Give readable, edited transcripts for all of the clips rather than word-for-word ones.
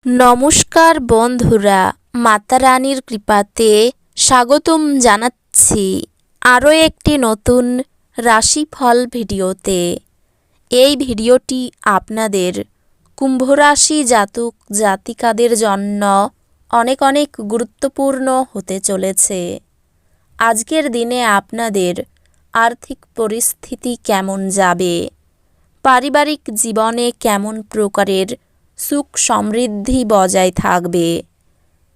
নমস্কার বন্ধুরা, মাতা রানীর কৃপাতে স্বাগতম জানাচ্ছি আরও একটি নতুন রাশিফল ভিডিওতে। এই ভিডিওটি আপনাদের কুম্ভ রাশি জাতক জাতিকাদের জন্য অনেক অনেক গুরুত্বপূর্ণ হতে চলেছে। আজকের দিনে আপনাদের আর্থিক পরিস্থিতি কেমন যাবে, পারিবারিক জীবনে কেমন প্রকারের সুখ সমৃদ্ধি বজায় থাকবে,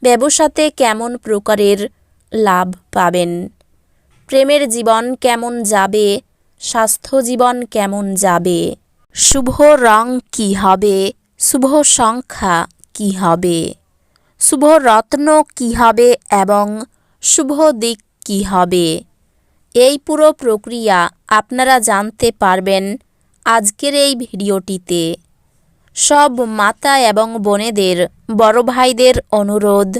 ব্যবসাতে কেমন প্রকারের লাভ পাবেন, প্রেমের জীবন কেমন যাবে, স্বাস্থ্য জীবন কেমন যাবে, শুভ রং কী হবে, শুভ সংখ্যা কী হবে, শুভ রত্ন কী হবে এবং শুভ দিক কী হবে, এই পুরো প্রক্রিয়া আপনারা জানতে পারবেন আজকের এই ভিডিওটিতে। সব মাতা এবং বোনেদের, বড় ভাইদের অনুরোধ,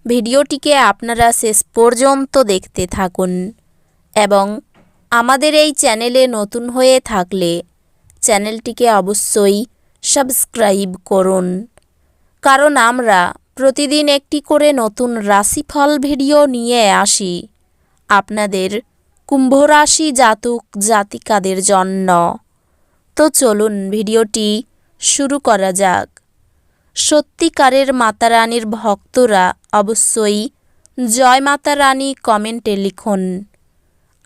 ভিডিওটিকে আপনারা শেষ পর্যন্ত দেখতে থাকুন এবং আমাদের এই চ্যানেলে নতুন হয়ে থাকলে চ্যানেলটিকে অবশ্যই সাবস্ক্রাইব করুন, কারণ আমরা প্রতিদিন একটি করে নতুন রাশিফল ভিডিও নিয়ে আসি আপনাদের কুম্ভ রাশি জাতক জাতিকাদের জন্য। তো চলুন ভিডিওটি শুরু করা যাক। সত্যিকারের মাতা রানীর ভক্তরা অবশ্যই জয় মাতা রানী কমেন্টে লিখুন।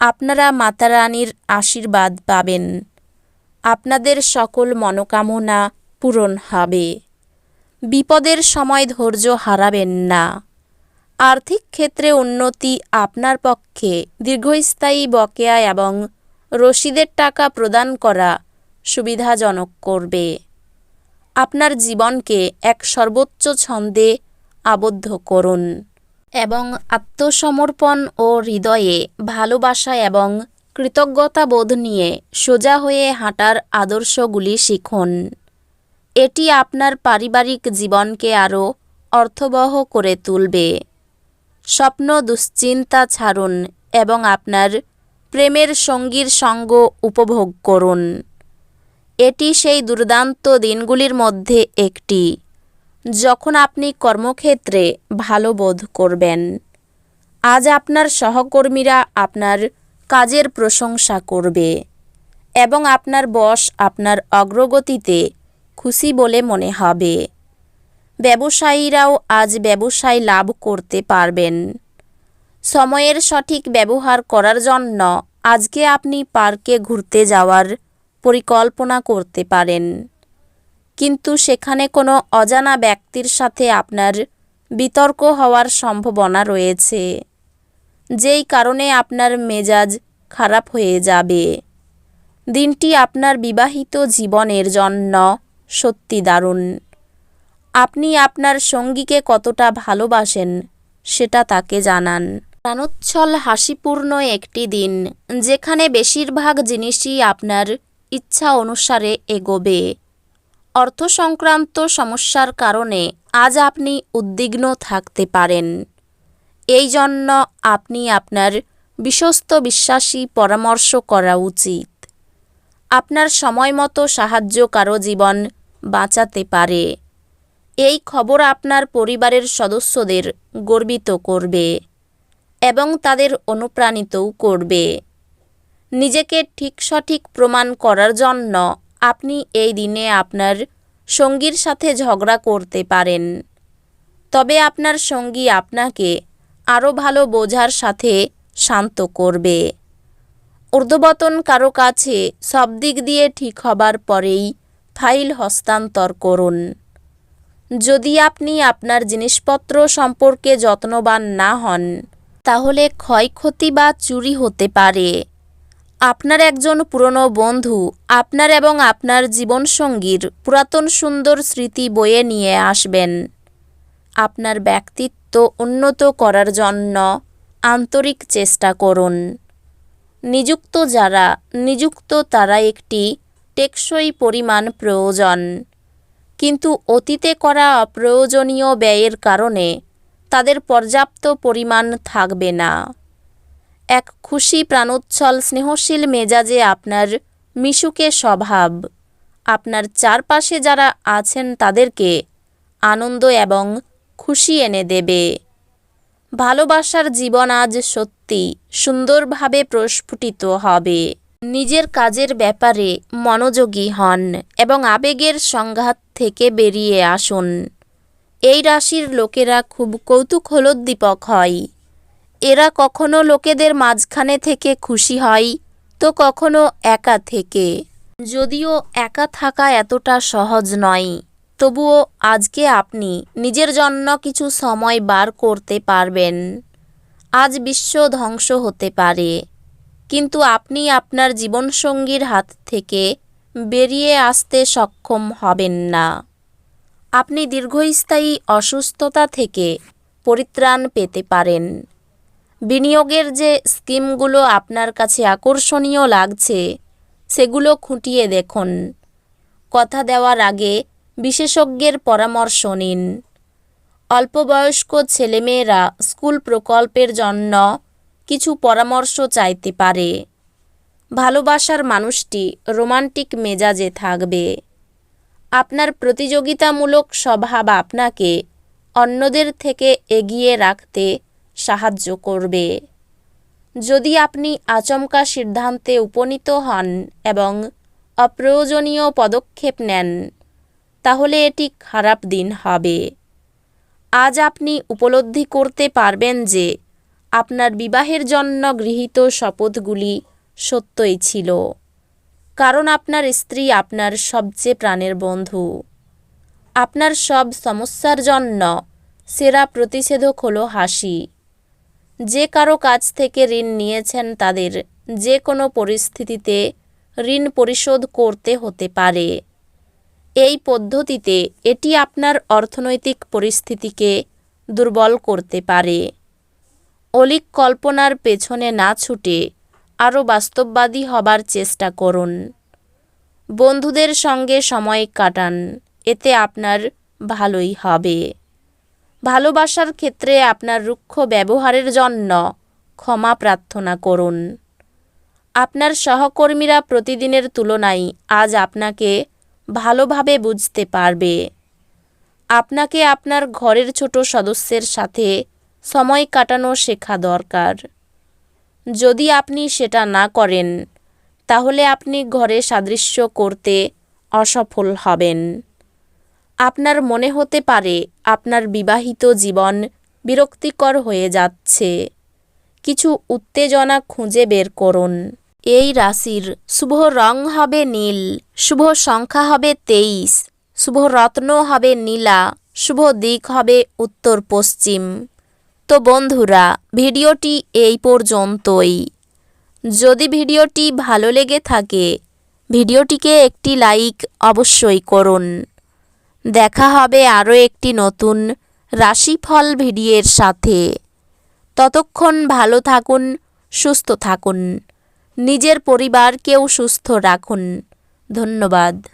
আপনারা মাতা রানীর আশীর্বাদ পাবেন, আপনাদের সকল মনোকামনা পূরণ হবে। বিপদের সময় ধৈর্য হারাবেন না। আর্থিক ক্ষেত্রে উন্নতি আপনার পক্ষে দীর্ঘস্থায়ী বকেয়া এবং রসিদের টাকা প্রদান করা সুবিধাজনক করবে। আপনার জীবনকে এক সর্বোচ্চ ছন্দে আবদ্ধ করুন এবং আত্মসমর্পণ ও হৃদয়ে ভালোবাসা এবং কৃতজ্ঞতাবোধ নিয়ে সোজা হয়ে হাঁটার আদর্শগুলি শিখুন। এটি আপনার পারিবারিক জীবনকে আরও অর্থবহ করে তুলবে। স্বপ্ন দুশ্চিন্তা ছাড়ুন এবং আপনার প্রেমের সঙ্গীর সঙ্গ উপভোগ করুন। এটি সেই দুর্দান্ত দিনগুলির মধ্যে একটি যখন আপনি কর্মক্ষেত্রে ভালো বোধ করবেন। আজ আপনার সহকর্মীরা আপনার কাজের প্রশংসা করবে এবং আপনার বস আপনার অগ্রগতিতে খুশি বলে মনে হবে। ব্যবসায়ীরাও আজ ব্যবসায় লাভ করতে পারবেন। সময়ের সঠিক ব্যবহার করার জন্য আজকে আপনি পার্কে ঘুরতে যাওয়ার পরিকল্পনা করতে পারেন, কিন্তু সেখানে কোনো অজানা ব্যক্তির সাথে আপনার বিতর্ক হওয়ার সম্ভাবনা রয়েছে, যেই কারণে আপনার মেজাজ খারাপ হয়ে যাবে। দিনটি আপনার বিবাহিত জীবনের জন্য সত্যি দারুণ। আপনি আপনার সঙ্গীকে কতটা ভালোবাসেন সেটা তাকে জানান। প্রাণোচ্ছল হাসিপূর্ণ একটি দিন, যেখানে বেশিরভাগ জিনিসই আপনার ইচ্ছা অনুসারে এগোবে। অর্থ সংক্রান্ত সমস্যার কারণে আজ আপনি উদ্বিগ্ন থাকতে পারেন। এই জন্য আপনি আপনার বিশ্বস্ত বিশ্বাসী পরামর্শ করা উচিত। আপনার সময় মতো সাহায্য কারো জীবন বাঁচাতে পারে। এই খবর আপনার পরিবারের সদস্যদের গর্বিত করবে এবং তাদের অনুপ্রাণিতও করবে। নিজেকে ঠিক সঠিক প্রমাণ করার জন্য আপনি এই দিনে আপনার সঙ্গীর সাথে ঝগড়া করতে পারেন, তবে আপনার সঙ্গী আপনাকে আরও ভালো বোঝার সাথে শান্ত করবে। ঊর্ধ্বতন কারো কাছে সব দিক দিয়ে ঠিক হবার পরেই ফাইল হস্তান্তর করুন। যদি আপনি আপনার জিনিসপত্র সম্পর্কে যত্নবান না হন, তাহলে ক্ষয়ক্ষতি বা চুরি হতে পারে। আপনার একজন পুরনো বন্ধু আপনার এবং আপনার জীবনসঙ্গীর পুরাতন সুন্দর স্মৃতি বয়ে নিয়ে আসবেন। আপনার ব্যক্তিত্ব উন্নত করার জন্য আন্তরিক চেষ্টা করুন। নিযুক্ত তারা একটি টেকসই পরিমাণ প্রয়োজন, কিন্তু অতীতে করা অপ্রয়োজনীয় ব্যয়ের কারণে তাদের পর্যাপ্ত পরিমাণ থাকবে না। এক খুশি প্রাণোচ্ছল স্নেহশীল মেজাজে আপনার মিশুকে স্বভাব আপনার চারপাশে যারা আছেন তাদেরকে আনন্দ এবং খুশি এনে দেবে। ভালোবাসার জীবন আজ সত্যি সুন্দরভাবে প্রস্ফুটিত হবে। নিজের কাজের ব্যাপারে মনোযোগী হন এবং আবেগের সংঘাত থেকে বেরিয়ে আসুন। এই রাশির লোকেরা খুব কৌতূহলোদ্দীপক হয়। এরা কখনো লোকেদের মাঝখানে থেকে খুশি হয়, তো কখনো একা থেকে। যদিও একা থাকা এতটা সহজ নয়, তবুও আজকে আপনি নিজের জন্য কিছু সময় বার করতে পারবেন। আজ বিশ্ব ধ্বংস হতে পারে, কিন্তু আপনি আপনার জীবনসঙ্গীর হাত থেকে বেরিয়ে আসতে সক্ষম হবেন না। আপনি দীর্ঘস্থায়ী অসুস্থতা থেকে পরিত্রাণ পেতে পারেন। বিনিয়োগের যে স্কিমগুলো আপনার কাছে আকর্ষণীয় লাগছে, সেগুলো খুঁটিয়ে দেখুন। কথা দেওয়ার আগে বিশেষজ্ঞের পরামর্শ নিন। অল্পবয়স্ক ছেলেমেয়েরা স্কুল প্রকল্পের জন্য কিছু পরামর্শ চাইতে পারে। ভালোবাসার মানুষটি রোমান্টিক মেজাজে থাকবে। আপনার প্রতিযোগিতামূলক স্বভাব আপনাকে অন্যদের থেকে এগিয়ে রাখতে সাহায্য করবে। যদি আপনি আচমকা সিদ্ধান্তে উপনীত হন এবং অপ্রয়োজনীয় পদক্ষেপ নেন, তাহলে এটি খারাপ দিন হবে। আজ আপনি উপলব্ধি করতে পারবেন যে আপনার বিবাহের জন্য গৃহীত শপথগুলি সত্যই ছিল, কারণ আপনার স্ত্রী আপনার সবচেয়ে প্রাণের বন্ধু। আপনার সব সমস্যার জন্য সেরা প্রতিষেধক হলো হাসি। যে কারো কাছ থেকে ঋণ নিয়েছেন তাদের যে কোনো পরিস্থিতিতে ঋণ পরিশোধ করতে হতে পারে। এই পদ্ধতিতে এটি আপনার অর্থনৈতিক পরিস্থিতিকে দুর্বল করতে পারে। অলীক কল্পনার পেছনে না ছুটে আরও বাস্তববাদী হবার চেষ্টা করুন। বন্ধুদের সঙ্গে সময় কাটান, এতে আপনার ভালোই হবে। ভালোবাসার ক্ষেত্রে আপনার রুক্ষ ব্যবহারের জন্য ক্ষমা প্রার্থনা করুন। আপনার সহকর্মীরা প্রতিদিনের তুলনায় আজ আপনাকে ভালোভাবে বুঝতে পারবে। আপনাকে আপনার ঘরের ছোট সদস্যের সাথে সময় কাটানো শেখা দরকার। যদি আপনি সেটা না করেন, তাহলে আপনি ঘরে সাদৃশ্য করতে অসফল হবেন। আপনার মনে হতে পারে আপনার বিবাহিত জীবন বিরক্তিকর হয়ে যাচ্ছে। কিছু উত্তেজনা খুঁজে বের করুন। এই রাশির শুভ রং হবে নীল, শুভ সংখ্যা হবে 23, শুভ রত্ন হবে নীলা, শুভ দিক হবে উত্তর পশ্চিম। তো বন্ধুরা, ভিডিওটি এই পর্যন্তই। যদি ভিডিওটি ভালো লেগে থাকে, ভিডিওটিকে একটি লাইক অবশ্যই করুন। দেখা হবে আরও একটি নতুন রাশিফল ভিডিওর সাথে। ততক্ষণ ভালো থাকুন, সুস্থ থাকুন, নিজের পরিবারকেও সুস্থ রাখুন। ধন্যবাদ।